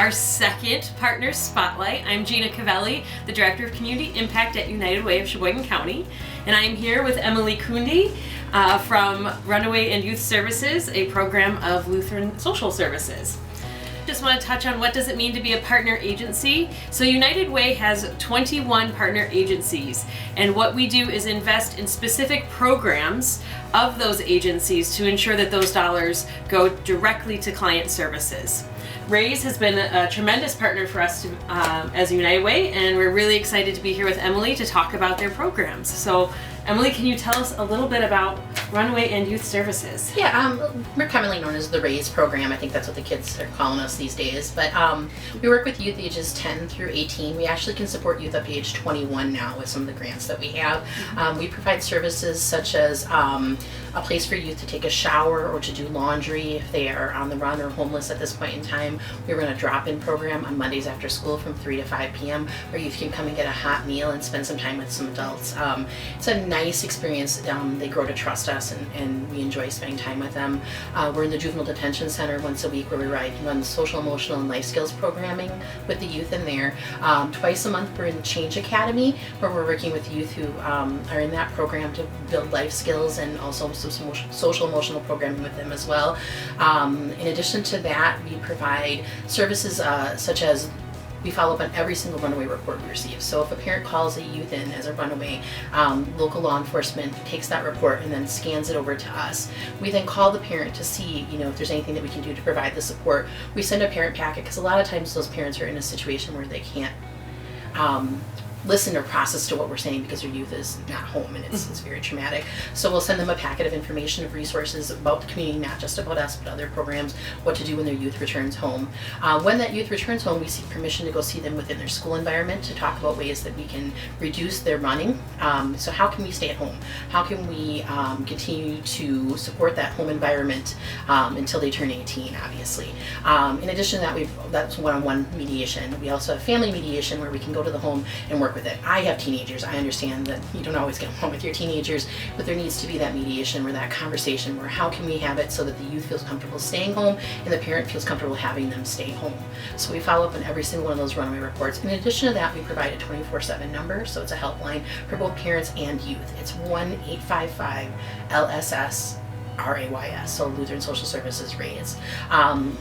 our second Partner Spotlight. I'm Gina Covelli, the Director of Community Impact at United Way of Sheboygan County, and I'm here with Emily Kunde from Runaway and Youth Services, a program of Lutheran Social Services. Just want to touch on what does it mean to be a partner agency. So United Way has 21 partner agencies, and what we do is invest in specific programs of those agencies to ensure that those dollars go directly to client services. Raise has been a tremendous partner for us as United Way, and we're really excited to be here with Emily to talk about their programs. So Emily, can you tell us a little bit about Runaway and Youth Services? Yeah, we're commonly known as the RAISE program. I think that's what the kids are calling us these days. But we work with youth ages 10 through 18. We actually can support youth up to age 21 now with some of the grants that we have. We provide services such as a place for youth to take a shower or to do laundry if they are on the run or homeless at this point in time. We run a drop-in program on Mondays after school from 3 to 5 p.m. where youth can come and get a hot meal and spend some time with some adults. It's a nice experience. They grow to trust us, and we enjoy spending time with them. We're in the Juvenile Detention Center once a week where we run social, emotional, and life skills programming with the youth in there. Twice a month we're in the Change Academy where we're working with youth who are in that program to build life skills and also some social, emotional programming with them as well. In addition to that, we provide services such as we follow up on every single runaway report we receive. So if a parent calls a youth in as a runaway, local law enforcement takes that report and then scans it over to us. We then call the parent to see, if there's anything that we can do to provide the support. We send a parent packet because a lot of times those parents are in a situation where they can't listen or process to what we're saying because their youth is not home and it's very traumatic. So we'll send them a packet of information, of resources about the community, not just about us, but other programs, what to do when their youth returns home. When that youth returns home, we seek permission to go see them within their school environment to talk about ways that we can reduce their running. So how can we stay at home? How can we continue to support that home environment until they turn 18, obviously. In addition to that, that's one-on-one mediation. We also have family mediation where we can go to the home and work with it. I have teenagers. I understand that you don't always get along with your teenagers, but there needs to be that mediation or that conversation where how can we have it so that the youth feels comfortable staying home and the parent feels comfortable having them stay home. So we follow up on every single one of those runaway reports. In addition to that, we provide a 24/7 number, so it's a helpline for both parents and youth. It's 1-855-LSS RAYS, so Lutheran Social Services RAISE.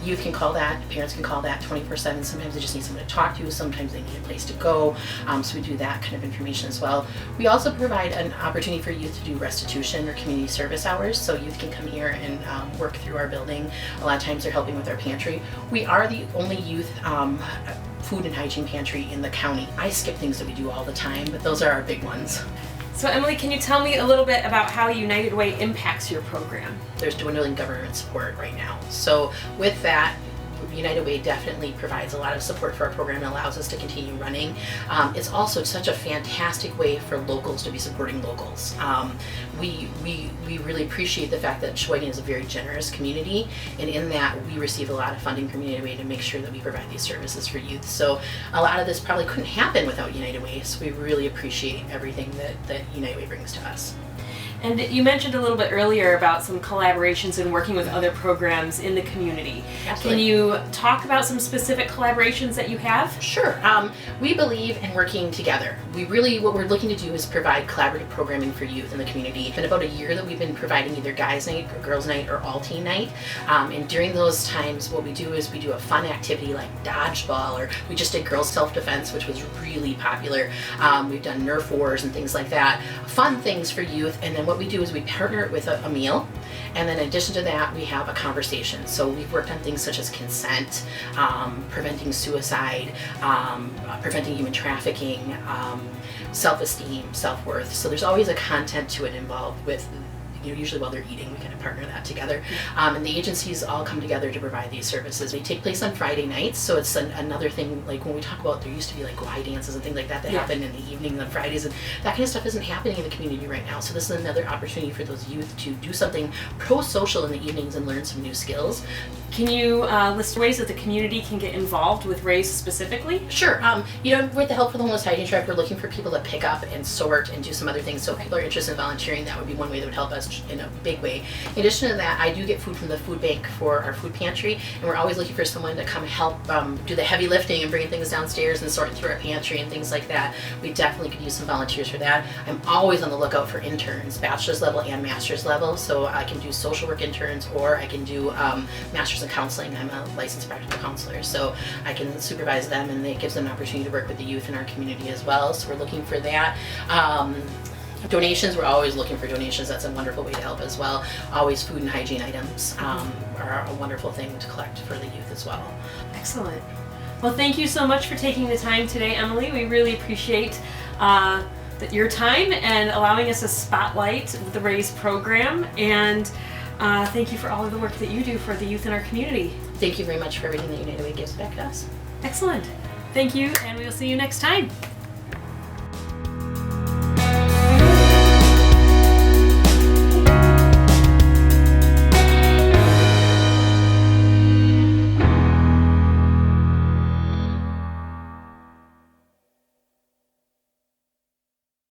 Youth can call that, parents can call that 24/7. Sometimes they just need someone to talk to, sometimes they need a place to go, so we do that kind of information as well. We also provide an opportunity for youth to do restitution or community service hours, so youth can come here and work through our building. A lot of times they're helping with our pantry. We are the only youth food and hygiene pantry in the county. I skip things that we do all the time, but those are our big ones. So Emily, can you tell me a little bit about how United Way impacts your program? There's dwindling government support right now. So with that, United Way definitely provides a lot of support for our program and allows us to continue running. It's also such a fantastic way for locals to be supporting locals. We really appreciate the fact that Sheboygan is a very generous community, and in that we receive a lot of funding from United Way to make sure that we provide these services for youth. So a lot of this probably couldn't happen without United Way, so we really appreciate everything that United Way brings to us. And you mentioned a little bit earlier about some collaborations and working with other programs in the community. Absolutely. Can you talk about some specific collaborations that you have? Sure. We believe in working together. What we're looking to do is provide collaborative programming for youth in the community. It's been about a year that we've been providing either guys' night or girls' night or all teen night. And during those times, what we do is we do a fun activity like dodgeball, or we just did girls' self-defense, which was really popular. We've done Nerf wars and things like that. Fun things for youth. And then what we do is we partner it with a meal, and then in addition to that we have a conversation. So we've worked on things such as consent, preventing suicide, preventing human trafficking, self-esteem, self-worth. So there's always a content to it involved with usually while they're eating, we kind of partner that together. And the agencies all come together to provide these services. They take place on Friday nights, so it's another thing, like when we talk about, there used to be like Y dances and things like that happen in the evening on Fridays, and that kind of stuff isn't happening in the community right now. So this is another opportunity for those youth to do something pro-social in the evenings and learn some new skills. Can you list ways that the community can get involved with RAISE specifically? Sure. With the help for the Homeless Hygiene Tribe, we're looking for people to pick up and sort and do some other things. So if people are interested in volunteering, that would be one way that would help us. in a big way. In addition to that, I do get food from the food bank for our food pantry, and we're always looking for someone to come help do the heavy lifting and bringing things downstairs and sorting through our pantry and things like that. We definitely could use some volunteers for that. I'm always on the lookout for interns, bachelor's level and master's level, so I can do social work interns, or I can do master's in counseling. I'm a licensed practical counselor, so I can supervise them, and it gives them an opportunity to work with the youth in our community as well. So we're looking for that. Donations, we're always looking for donations. That's a wonderful way to help as well. Always food and hygiene items are a wonderful thing to collect for the youth as well. Excellent. Well, thank you so much for taking the time today, Emily. We really appreciate your time and allowing us to spotlight the RAISE program, and thank you for all of the work that you do for the youth in our community. Thank you very much for everything that United Way gives back to us. Excellent. Thank you, and we will see you next time.